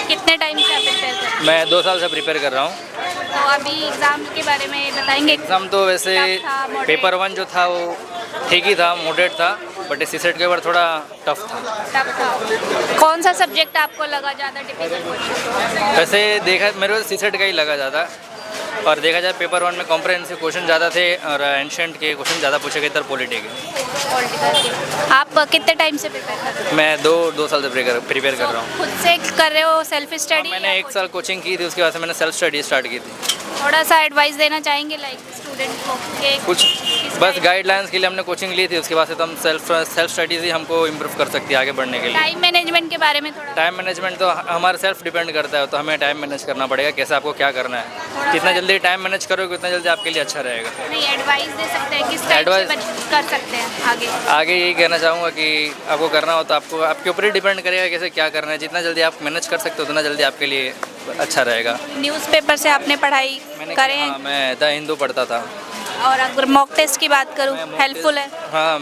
कितने टाइम से आप प्रिपेयर कर रहे मैं 2 साल से प्रिपेयर कर रहा हूँ। हैं? तो अभी एग्ज़ाम के बारे में बताएंगे। एग्ज़ाम तो वैसे टफ था, moderate? पेपर 1 जो था वो ठीक ही था, मॉडरेट था, बट सीसेट के ऊपर थोड़ा टफ था। टफ था। कौन सा सब्जेक्ट आपको लगा ज़्यादा डिफिकल्ट क्वेश्चन? वैसे देखा मेरे को सीसेट का ही लगा ज़्यादा, और देखा जाए पेपर 1 में कॉम्प्रहेंसिव क्वेश्चन ज़्यादा थे और एंशिएंट के क्वेश्चन ज़्यादा पूछे गए, इधर पॉलिटी के। पॉलिटिकल। आप कितने टाइम से प्रिपेयर कर रहे हो? मैं दो साल से प्रिपेयर कर रहा हूँ। खुद से कर रहे हो सेल्फ स्टडी? मैंने 1 साल कोचिंग की थी, उसके बाद से मैंने सेल्फ स्टडी स्टार्ट की थी। थोड़ा सा एडवाइस देना चाहेंगे लाइक स्टूडेंट को कि कुछ किस बस टाइप- गाइडलाइंस के लिए हमने कोचिंग ली थी, उसके बाद से तो हम सेल्फ स्टडीज ही हमको इम्प्रूव कर सकती है आगे बढ़ने के लिए। टाइम मैनेजमेंट के बारे में थोड़ा टाइम मैनेजमेंट तो हमारे सेल्फ डिपेंड करता है, तो हमें टाइम मैनेज करना पड़ेगा, कैसे आपको क्या करना है। जितना जल्दी टाइम मैनेज करोगे उतना जल्दी आपके लिए अच्छा रहेगा। नहीं एडवाइस दे सकते हैं किस टाइप से Advice- कर सकते हैं आगे? आगे यही कहना चाहूँगा कि आपको करना हो तो आपको आपके ऊपर ही डिपेंड करेगा कैसे क्या करना है। जितना जल्दी आप मैनेज कर सकते हो उतना जल्दी आपके लिए अच्छा रहेगा। न्यूज़पेपर से आपने पढ़ाई करे हैं? हाँ, मैं द हिंदू पढ़ता था। और अगर मॉक टेस्ट की बात करूँ हेल्पफुल है? हाँ,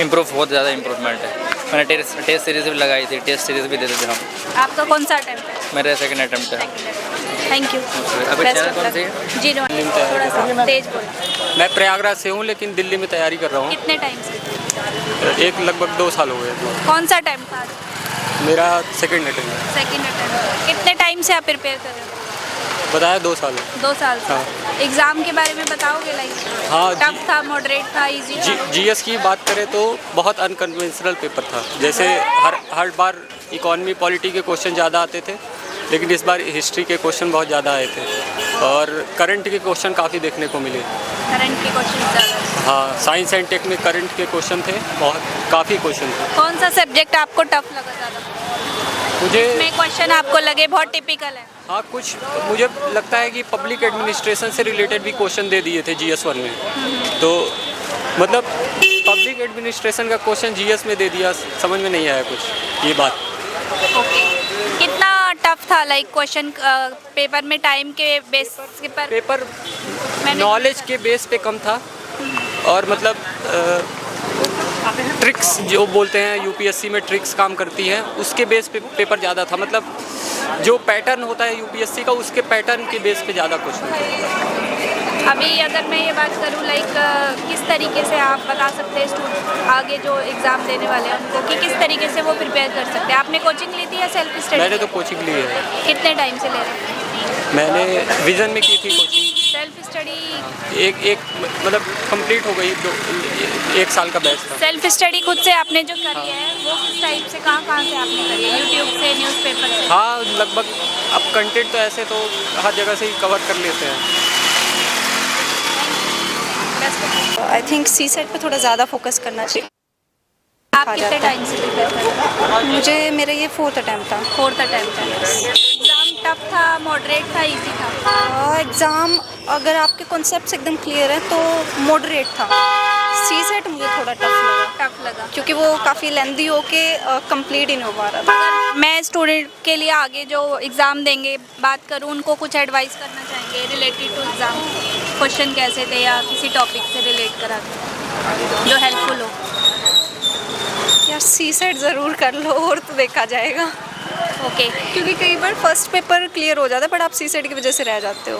बहुत ज़्यादा इम्प्रूवमेंट है। मैंने टेस्ट सीरीज भी लगाई थी, टेस्ट सीरीज भी देते थे हम। आपका कौन सा अटेम्प्ट है? मेरा सेकंड अटेम्प्ट है। Thank you. अभी Best चैनल of कौन luck। सी है? जी थोड़ा सा तेज बोलो। मैं प्रयागराज से हूँ लेकिन दिल्ली में तैयारी कर रहा हूँ। कितने टाइम से? एक लगभग 2 साल हो गए। कौन सा अटेम्प्ट था? मेरा सेकंड अटेम्प्ट है। Second attempt. कितने टाइम से आप प्रिपेयर कर रहे हो? बताया 2 साल। 2 साल से। हाँ। एग्जाम के बारे में बताओगे लाइक? हाँ, टफ था, मॉडरेट था, इजी था? जीएस की बात करें तो बहुत अनकन्वेंशनल पेपर था। जैसे हर बार इकोनॉमी पॉलिटी के क्वेश्चन ज़्यादा आते थे, लेकिन इस बार हिस्ट्री के क्वेश्चन बहुत ज़्यादा आए थे और करंट के क्वेश्चन काफ़ी देखने को मिले। करंट के क्वेश्चन ज़्यादा? हाँ, साइंस एंड टेक में करंट के क्वेश्चन थे, बहुत काफ़ी क्वेश्चन थे। कौन सा सब्जेक्ट आपको टफ लगा ज़्यादा? मुझे में क्वेश्चन आपको लगे बहुत टिपिकल है? हाँ, कुछ मुझे लगता है कि पब्लिक एडमिनिस्ट्रेशन से रिलेटेड भी क्वेश्चन दे दिए थे GS1 में। तो मतलब पब्लिक एडमिनिस्ट्रेशन का क्वेश्चन GS में दे दिया, समझ में नहीं आया कुछ ये बात। ओके। कितना टफ था लाइक क्वेश्चन पेपर में टाइम के बेस के पर? पेपर मैंने- नॉलेज के बेस पे कम था और मतलब ट्रिक्स जो बोलते हैं यूपीएससी में ट्रिक्स काम करती है, उसके बेस पे पेपर ज़्यादा था। मतलब जो पैटर्न होता है यूपीएससी का, उसके पैटर्न के बेस पे ज़्यादा क्वेश्चन था। अभी अगर मैं ये बात करूँ लाइक किस तरीके से आप बता सकते हैं स्टूडेंट आगे जो एग्ज़ाम देने वाले हैं उनको कि किस तरीके से वो प्रिपेयर कर सकते हैं? आपने कोचिंग ली थी या सेल्फ स्टडी? मैंने तो कोचिंग ली है। कितने टाइम से ले रहे हैं? मैंने विज़न में की थी कोचिंग। Self study? एक मतलब कंप्लीट हो गई, 1 साल का बैच था। सेल्फ स्टडी खुद से आपने जो करी है वो किस टाइप से कहाँ से आपने करी है? यूट्यूब से, न्यूज़पेपर से? हाँ, लगभग अब कंटेंट तो ऐसे तो हर जगह से ही कवर कर लेते हैं। आई थिंक सीसेट पे थोड़ा ज़्यादा फोकस करना चाहिए। आप कितने टाइम से प्रिपेयर कर रहे हैं? मुझे मेरा ये 4th अटैम्प्ट था। 4th अटेम्प्ट है। एग्ज़ाम टफ था, मॉडरेट था, इजी था? एग्ज़ाम अगर आपके कॉन्सेप्ट्स एकदम क्लियर है तो मॉडरेट था। सीसेट मुझे थोड़ा टफ लगा टफ लगा क्योंकि वो काफ़ी लेंदी होके कंप्लीट ही नहीं हो पा रहा था। अगर मैं स्टूडेंट के लिए आगे जो एग्ज़ाम देंगे बात करूँ, उनको कुछ एडवाइस करना चाहेंगे रिलेटेड टू एग्ज़ाम? क्वेश्चन कैसे थे या किसी टॉपिक से रिलेट करा के जो हेल्पफुल हो? यार सीसेट ज़रूर कर लो और तो देखा जाएगा, ओके क्योंकि कई बार फर्स्ट पेपर क्लियर हो जाता है बट आप सीसेट की वजह से रह जाते हो।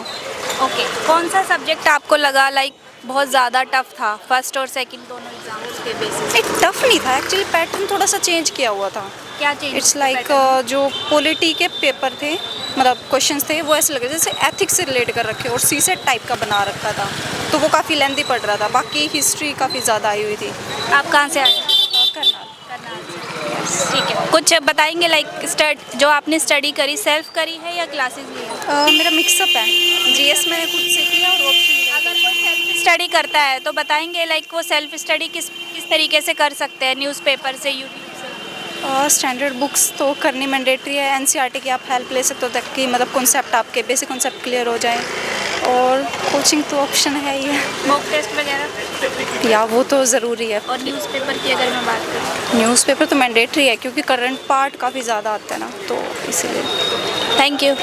ओके। कौन सा सब्जेक्ट आपको लगा लाइक बहुत ज़्यादा टफ था फर्स्ट और सेकंड दोनों एग्जाम्स के बेसिस? एक टफ नहीं था एक्चुअली, पैटर्न थोड़ा सा चेंज किया हुआ था। क्या चेंज? इट्स लाइक जो पॉलिटी के पेपर थे, मतलब क्वेश्चंस थे, वो ऐसे लगे जैसे एथिक्स से रिलेट कर रखे और सीसेट टाइप का बना रखा था, तो वो काफ़ी लेंदी पड़ रहा था। बाकी हिस्ट्री काफ़ी ज़्यादा आई हुई थी। आप कहाँ से आए? करनाल। ठीक है, कुछ बताएंगे लाइक जो आपने स्टडी करी सेल्फ करी है या क्लासेस ली है? मेरा मिक्सअप है, जीएस मैंने खुद से किया और ऑप्शन। अगर कोई सेल्फ स्टडी करता है तो बताएंगे लाइक वो सेल्फ स्टडी किस तरीके से कर सकते हैं? न्यूज़पेपर से, यूट्यूब से? स्टैंडर्ड बुक्स तो करनी मैंडेटरी है। एनसीईआरटी की आप हेल्प ले सकते हो ताकि मतलब कॉन्सेप्ट आपके बेसिक कॉन्सेप्ट क्लियर हो जाए, और कोचिंग तो ऑप्शन है ही है। मॉक टेस्ट वगैरह? या वो तो ज़रूरी है। और न्यूज़पेपर की अगर मैं बात करूँ? न्यूज़पेपर तो मैंडेटरी है क्योंकि करंट पार्ट काफ़ी ज़्यादा आता है ना, तो इसीलिए। Thank you.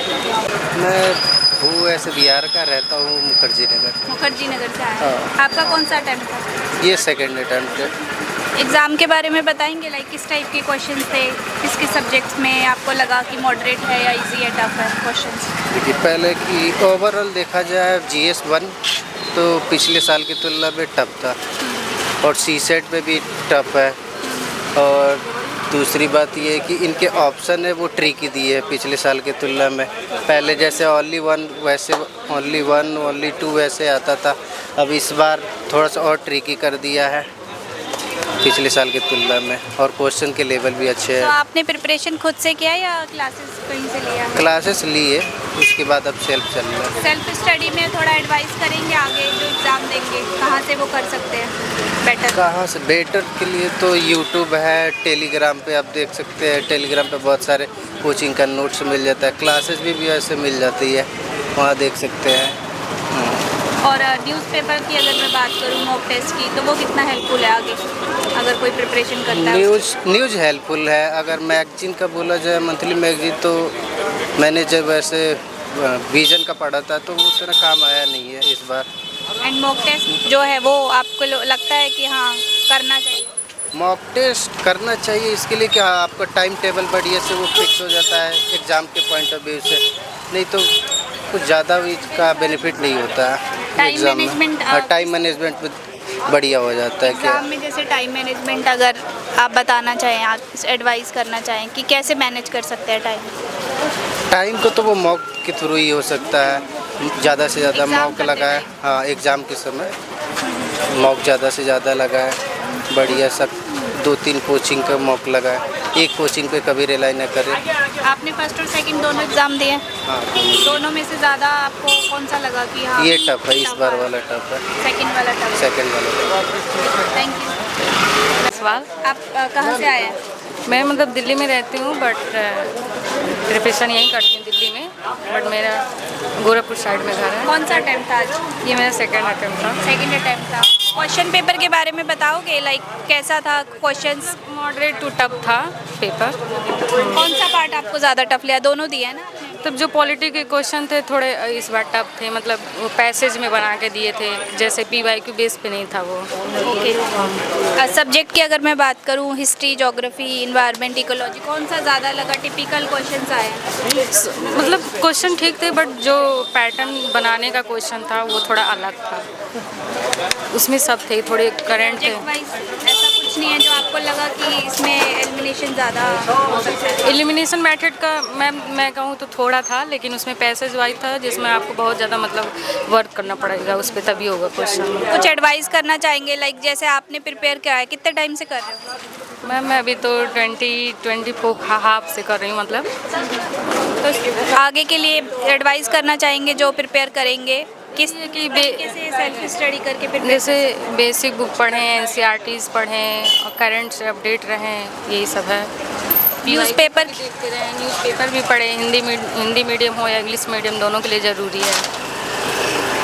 मैं हूँ ऐसे बिहार का, रहता हूँ मुखर्जी नगर। मुखर्जी नगर से आए हैं। आपका कौन सा अटेम्प्ट था? ये सेकंड अटेम्प्ट है। एग्ज़ाम के बारे में बताएंगे, लाइक किस टाइप के क्वेश्चंस थे, किस किस सब्जेक्ट्स में आपको लगा कि मॉडरेट है या इजी है, टफ है क्वेश्चंस? देखिए, पहले की ओवरऑल देखा जाए GS 1 तो पिछले साल की तुलना में टफ था, और CSET में भी टफ है। और दूसरी बात ये है कि इनके ऑप्शन है वो ट्रिकी दिए है पिछले साल की तुलना में। पहले जैसे ओनली 1 वैसे ओनली 1 ओनली 2 वैसे आता था, अब इस बार थोड़ा सा और ट्रिकी कर दिया है पिछले साल की तुलना में, और क्वेश्चन के लेवल भी अच्छे तो हैं। आपने प्रिपरेशन खुद से किया या क्लासेस कहीं से लिया? क्लासेस लिए, उसके बाद अब सेल्फ चल रहा है। सेल्फ स्टडी में थोड़ा एडवाइस करेंगे आगे जो एग्ज़ाम देंगे, कहाँ से वो कर सकते हैं बेटर? कहाँ से बेटर के लिए तो यूट्यूब है, टेलीग्राम पे आप देख सकते हैं। टेलीग्राम पे बहुत सारे कोचिंग का नोट्स मिल जाता है, क्लासेस भी ऐसे मिल जाती है, वहाँ देख सकते हैं। और न्यूज़पेपर की अगर मैं बात करूँ मॉक टेस्ट की, तो वो कितना हेल्पफुल है आगे अगर कोई प्रिपरेशन करता है? न्यूज़ हेल्पफुल है। अगर मैगजीन का बोला जाए, मंथली मैगजीन, तो मैंने जब वैसे विजन का पढ़ा था तो वो उतना काम आया नहीं है इस बार। एंड मॉक टेस्ट जो है वो आपको लगता है कि हाँ करना चाहिए? मॉक टेस्ट करना चाहिए इसके लिए कि हाँ आपका टाइम टेबल बढ़िया से वो फिक्स हो जाता है एग्ज़ाम के पॉइंट ऑफ व्यू से, नहीं तो कुछ ज़्यादा इसका बेनिफिट नहीं होता है एग्ज़ाम में। टाइम मैनेजमेंट बढ़िया हो जाता है। क्या एग्ज़ाम में जैसे टाइम मैनेजमेंट अगर आप बताना चाहें, आप एडवाइस करना चाहें कि कैसे मैनेज कर सकते हैं टाइम को तो वो मॉक के थ्रू ही हो सकता है, ज़्यादा से ज़्यादा मॉक लगाए। हाँ, एग्ज़ाम के समय मॉक ज़्यादा से ज़्यादा लगाए, बढ़िया सा 2-3 कोचिंग का मॉक लगाए, एक कोचिंग पे कभी रिलाई न करें। आपने फर्स्ट और सेकंड दोनों एग्ज़ाम दिए? हाँ, दोनों में से ज़्यादा आपको कौन सा लगा कि हाँ ये टफ है, इस बार वाला टफ है, सेकंड वाला टफ? सेकंड वाला। Thank you. सवाल आप कहाँ से आए हैं? मैं मतलब दिल्ली में रहती हूँ, बट प्रिपरेशन यहीं करती हूँ दिल्ली में, बट मेरा गोरखपुर साइड में घर है। कौन सा अटेम्प्ट था आज? ये मेरा सेकंड अटेम्प्ट था। सेकंड अटेम्प्ट था। क्वेश्चन पेपर के बारे में बताओगे, लाइक कैसा था क्वेश्चंस? मॉडरेट टू टफ था पेपर। कौन सा पार्ट आपको ज़्यादा टफ लिया? दोनों दिए है ना आपने? तब जो पॉलिटी के क्वेश्चन थे थोड़े इस बार टफ थे, मतलब वो पैसेज में बना के दिए थे, जैसे PYQ बेस पे नहीं था वो। ओके। सब्जेक्ट की अगर मैं बात करूँ, हिस्ट्री, ज्योग्राफी, इन्वायरमेंट, इकोलॉजी, कौन सा ज़्यादा लगा? टिपिकल क्वेश्चंस आए? मतलब क्वेश्चन ठीक थे, बट जो पैटर्न बनाने का क्वेश्चन था वो थोड़ा अलग था, उसमें सब थे, थोड़े करंट थे। सब्जेक्ट वाइज ऐसा कुछ नहीं है जो आपको लगा कि इसमें एलिमिनेशन ज़्यादा हो सकता है? एलिमिनेशन मेथड का मैं कहूँ तो थोड़ा था, लेकिन उसमें पैसेज वाइज था जिसमें आपको बहुत ज़्यादा मतलब वर्क करना पड़ेगा उस पर, तभी होगा क्वेश्चन। कुछ एडवाइस करना चाहेंगे, लाइक जैसे आपने प्रिपेयर किया है, कितने टाइम से कर रहे हो? मैम मैं अभी तो 24 हाफ से कर रही हूँ मतलब। तो आगे के लिए एडवाइस करना चाहेंगे जो प्रिपेयर करेंगे, किस कि कैसे सेल्फ स्टडी करके प्रिपेयर? जैसे बेसिक बुक पढ़ें, NCERTs पढ़ें और करंट से अपडेट रहें, यही सब है। न्यूज़पेपर देखते रहें, न्यूज़पेपर भी पढ़ें, हिंदी मीडियम हो या इंग्लिश मीडियम, दोनों के लिए ज़रूरी है।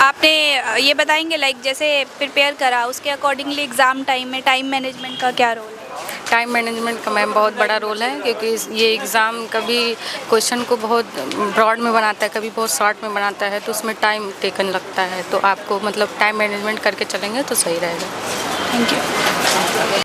आपने ये बताएंगे, लाइक जैसे प्रिपेयर करा उसके अकॉर्डिंगली एग्ज़ाम टाइम में टाइम मैनेजमेंट का क्या रोल है? टाइम मैनेजमेंट का मैम बहुत बड़ा रोल है, क्योंकि ये एग्ज़ाम कभी क्वेश्चन को बहुत ब्रॉड में बनाता है, कभी बहुत शॉर्ट में बनाता है, तो उसमें टाइम टेकन लगता है, तो आपको मतलब टाइम मैनेजमेंट करके चलेंगे तो सही रहेगा। Thank you.